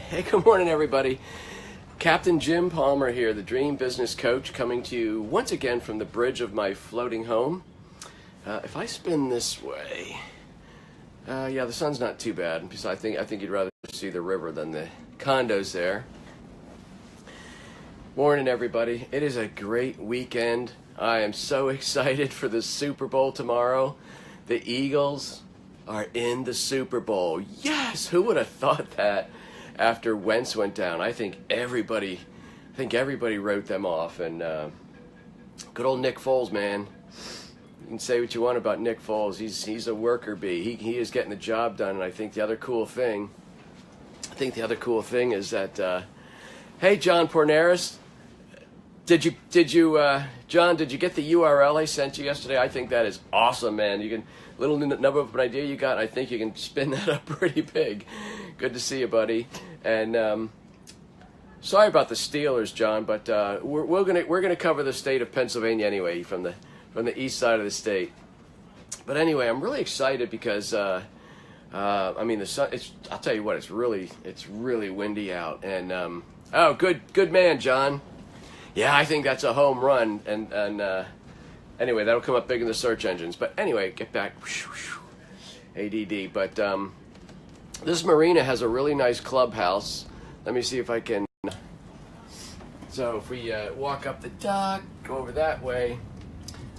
Hey, good morning, everybody. Captain Jim Palmer here, the Dream Business Coach, coming to you once again from the bridge of my floating home. If I spin this way, yeah, the sun's not too bad. Because I think you'd rather see the river than the condos there. Morning, everybody. It is a great weekend. I am so excited for the Super Bowl tomorrow. The Eagles are in the Super Bowl. Yes, who would have thought that after Wentz went down? I think everybody wrote them off. And good old Nick Foles, man. You can say what you want about Nick Foles. He's a worker bee. He is getting the job done. And I think the other cool thing is that hey, John Porneris, did you John, did you get the URL I sent you yesterday? I think that is awesome, man. You can little number of an idea you got. I think you can spin that up pretty big. Good to see you, buddy. And sorry about the Steelers, John, but we're gonna cover the state of Pennsylvania anyway, from the east side of the state. But anyway, I'm really excited because I mean the sun. I'll tell you what, it's really windy out. And oh, good man, John. Yeah, I think that's a home run. And anyway, that'll come up big in the search engines. But anyway, get back. ADD. But this marina has a really nice clubhouse. Let me see if I can. So if we walk up the dock, go over that way.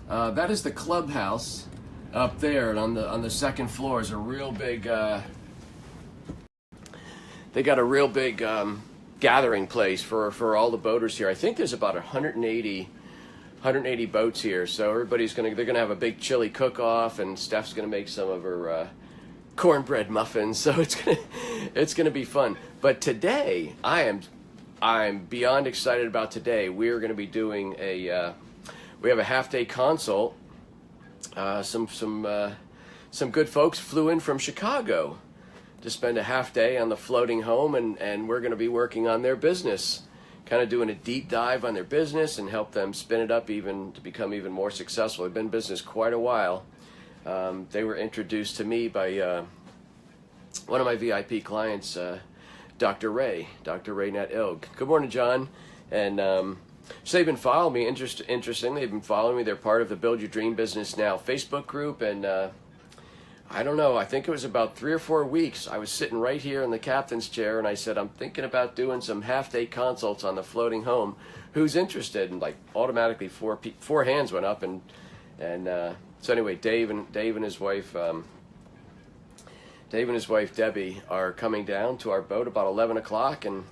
That is the clubhouse up there, and on the second floor is a real big. They got a real big gathering place for all the boaters here. I think there's about 180 boats here, so they're gonna have a big chili cook-off, and Steph's gonna make some of her cornbread muffins, so it's gonna be fun. But today, I'm beyond excited about today. We're gonna be doing we have a half-day consult. Some good folks flew in from Chicago to spend a half day on the floating home, and we're going to be working on their business, kind of doing a deep dive on their business and help them spin it up to become even more successful. They've been in business quite a while. They were introduced to me by one of my VIP clients, Dr. Ray Nat Ilg. Good morning, John. And so they've been following me. Interestingly, they've been following me. They're part of the Build Your Dream Business Now Facebook group, and I don't know, I think it was about 3 or 4 weeks. I was sitting right here in the captain's chair, and I said, I'm thinking about doing some half-day consults on the floating home. Who's interested? And like automatically four hands went up, and so anyway, Dave and his wife Debbie are coming down to our boat about 11 o'clock, and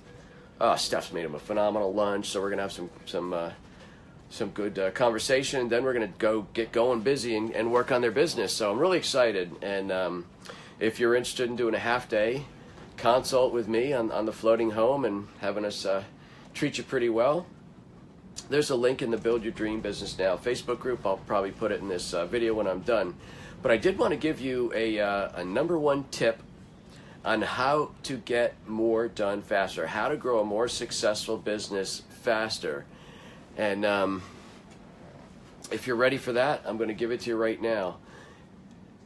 Steph's made them a phenomenal lunch, so we're gonna have some good conversation, and then we're going to get going busy and work on their business. So I'm really excited. And if you're interested in doing a half-day consult with me on the floating home and having us treat you pretty well, there's a link in the Build Your Dream Business Now Facebook group. I'll probably put it in this video when I'm done. But I did want to give you a number one tip on how to get more done faster, how to grow a more successful business faster. And if you're ready for that, I'm going to give it to you right now.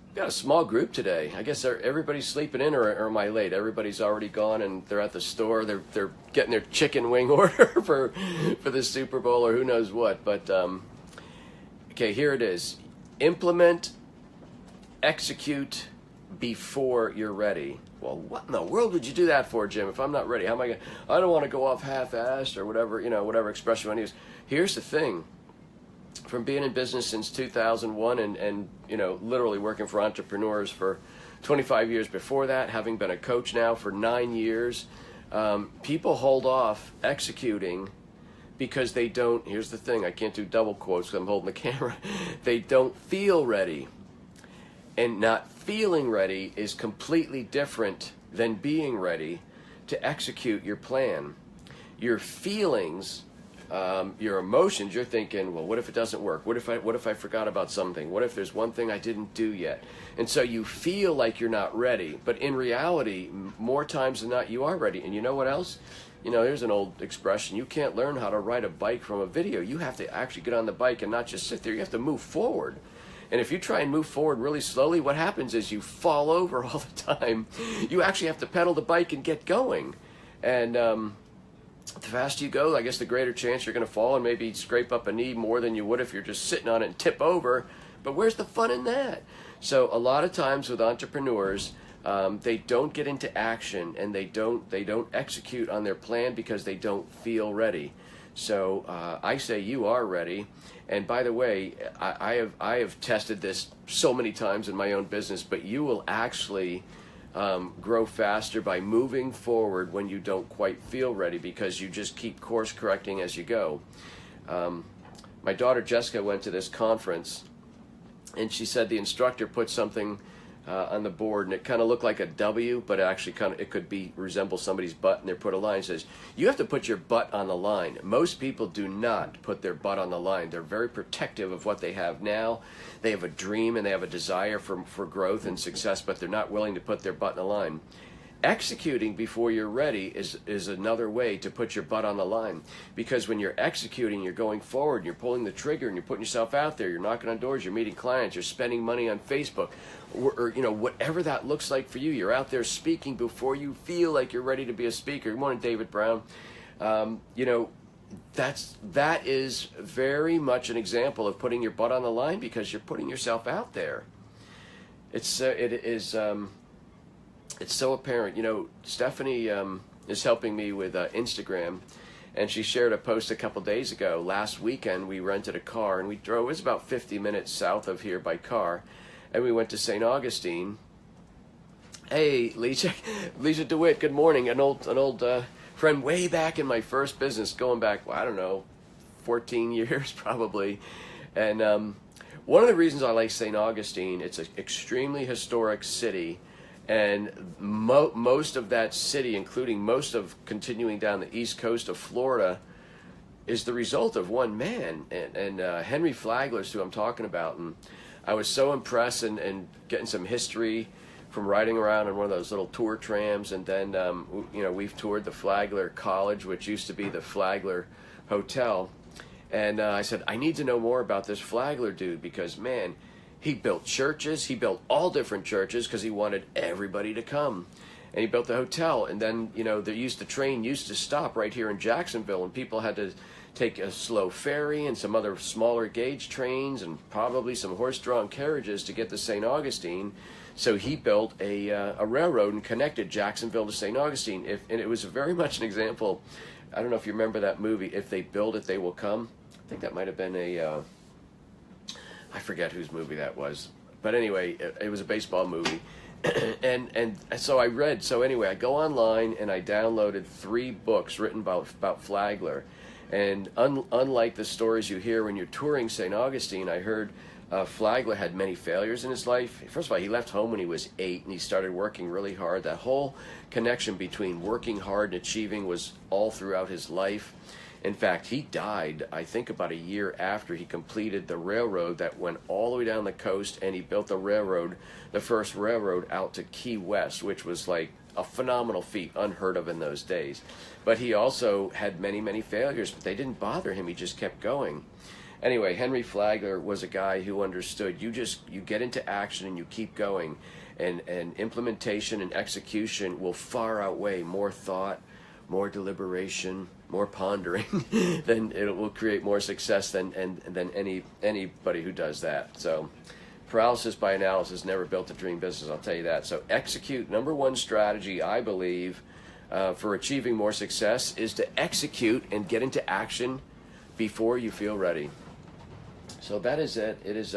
We've got a small group today. I guess everybody's sleeping in, or am I late? Everybody's already gone, and they're at the store. They're getting their chicken wing order for the Super Bowl, or who knows what. But okay, here it is. Implement, execute before you're ready. Well, what in the world would you do that for, Jim? If I'm not ready, how am I going? I don't want to go off half-assed, or whatever expression you want to use. Here's the thing. From being in business since 2001 and literally working for entrepreneurs for 25 years before that, having been a coach now for 9 years, people hold off executing because they don't. Here's the thing. I can't do double quotes because I'm holding the camera. They don't feel ready. And not feeling ready is completely different than being ready to execute your plan. Your feelings, your emotions, you're thinking, well, what if it doesn't work? What if I forgot about something? What if there's one thing I didn't do yet? And so you feel like you're not ready. But in reality, more times than not, you are ready. And you know what else? There's an old expression. You can't learn how to ride a bike from a video. You have to actually get on the bike and not just sit there. You have to move forward. And if you try and move forward really slowly, what happens is you fall over all the time. You actually have to pedal the bike and get going. And the faster you go, I guess the greater chance you're going to fall and maybe scrape up a knee more than you would if you're just sitting on it and tip over. But where's the fun in that? So a lot of times with entrepreneurs, they don't get into action and they don't execute on their plan because they don't feel ready. So I say you are ready. And by the way, I have tested this so many times in my own business, but you will actually grow faster by moving forward when you don't quite feel ready, because you just keep course correcting as you go. My daughter Jessica went to this conference, and she said the instructor put something on the board, and it kind of looked like a W, but it could resemble somebody's butt, and they put a line that says, you have to put your butt on the line. Most people do not put their butt on the line. They're very protective of what they have now. They have a dream and they have a desire for growth and success, but they're not willing to put their butt on the line. Executing before you're ready is another way to put your butt on the line, because when you're executing, you're going forward, you're pulling the trigger, and you're putting yourself out there, you're knocking on doors, you're meeting clients, you're spending money on Facebook, or whatever that looks like for you. You're out there speaking before you feel like you're ready to be a speaker. Good morning, David Brown. That is very much an example of putting your butt on the line, because you're putting yourself out there. It's so apparent. Stephanie is helping me with Instagram, and she shared a post a couple days ago. Last weekend, we rented a car, and we drove. It was about 50 minutes south of here by car, and we went to St. Augustine. Hey, Lisa DeWitt, good morning. An old friend way back in my first business, going back, I don't know, 14 years probably. And one of the reasons I like St. Augustine, it's an extremely historic city. And most of that city, including most of continuing down the east coast of Florida, is the result of one man. And Henry Flagler is who I'm talking about. And I was so impressed and getting some history from riding around in one of those little tour trams. And then, we've toured the Flagler College, which used to be the Flagler Hotel. And I said, I need to know more about this Flagler dude, because, man, he built churches. He built all different churches because he wanted everybody to come. And he built the hotel. And then, the train used to stop right here in Jacksonville, and people had to take a slow ferry and some other smaller gauge trains and probably some horse-drawn carriages to get to St. Augustine. So he built a railroad and connected Jacksonville to St. Augustine. And it was very much an example. I don't know if you remember that movie, If They Build It, They Will Come. I think that might have been I forget whose movie that was, but anyway, it was a baseball movie. and so I read. So anyway, I go online and I downloaded 3 books written about Flagler. And unlike the stories you hear when you're touring St. Augustine, I heard Flagler had many failures in his life. First of all, he left home when he was 8, and he started working really hard. That whole connection between working hard and achieving was all throughout his life. In fact, he died, I think, about a year after he completed the railroad that went all the way down the coast, and he built the first railroad out to Key West, which was like a phenomenal feat, unheard of in those days. But he also had many, many failures, but they didn't bother him. He just kept going. Anyway, Henry Flagler was a guy who understood you get into action and you keep going, and implementation and execution will far outweigh more thought, more deliberation, more pondering. Then it will create more success than anybody who does that. So paralysis by analysis never built a dream business, I'll tell you that. So execute. Number one strategy, I believe, for achieving more success is to execute and get into action before you feel ready. So that is it. It is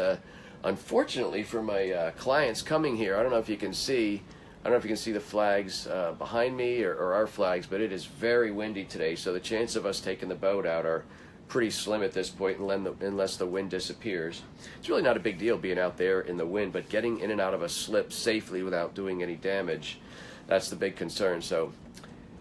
unfortunately for my clients coming here, I don't know if you can see the flags behind me or our flags, but it is very windy today, so the chance of us taking the boat out are pretty slim at this point unless the wind disappears. It's really not a big deal being out there in the wind, but getting in and out of a slip safely without doing any damage, that's the big concern. So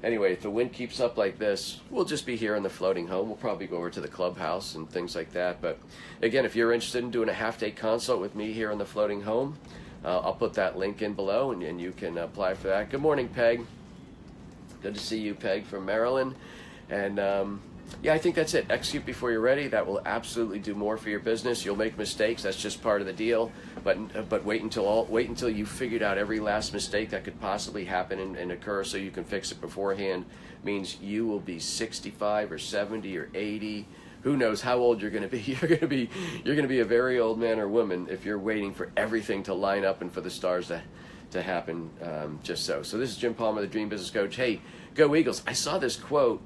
anyway, if the wind keeps up like this, we'll just be here in the floating home. We'll probably go over to the clubhouse and things like that. But again, if you're interested in doing a half-day consult with me here in the floating home, I'll put that link in below, and you can apply for that. Good morning, Peg. Good to see you, Peg, from Maryland. And yeah, I think that's it. Execute before you're ready. That will absolutely do more for your business. You'll make mistakes. That's just part of the deal. But wait until you've figured out every last mistake that could possibly happen and occur, so you can fix it beforehand. Means you will be 65 or 70 or 80. Who knows how old you're going to be? You're going to be a very old man or woman if you're waiting for everything to line up and for the stars to happen just so. So this is Jim Palmer, the Dream Business Coach. Hey, go Eagles! I saw this quote.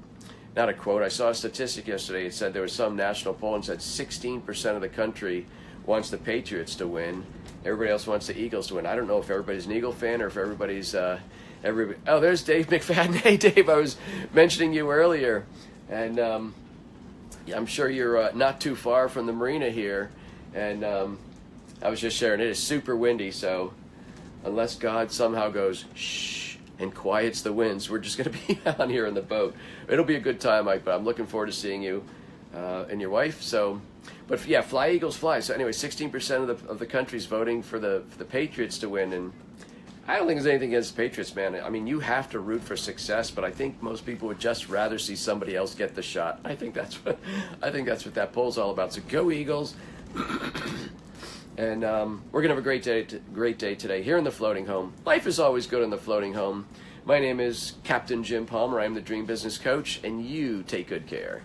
Not a quote. I saw a statistic yesterday. It said there was some national poll and said 16% of the country wants the Patriots to win. Everybody else wants the Eagles to win. I don't know if everybody's an Eagle fan or if everybody's everybody. Oh, there's Dave McFadden. Hey, Dave, I was mentioning you earlier, and I'm sure you're not too far from the marina here. And I was just sharing. It is super windy, so unless God somehow goes shh and quiets the winds, we're just going to be on here in the boat. It'll be a good time, Mike, but I'm looking forward to seeing you and your wife. So, but yeah, fly Eagles fly. So anyway, 16% of the country's voting for the Patriots to win, and I don't think there's anything against the Patriots, man. I mean, you have to root for success, but I think most people would just rather see somebody else get the shot. I think that's what that poll's all about. So go Eagles. And we're going to have a great day today here in the floating home. Life is always good in the floating home. My name is Captain Jim Palmer. I'm the Dream Business Coach, and you take good care.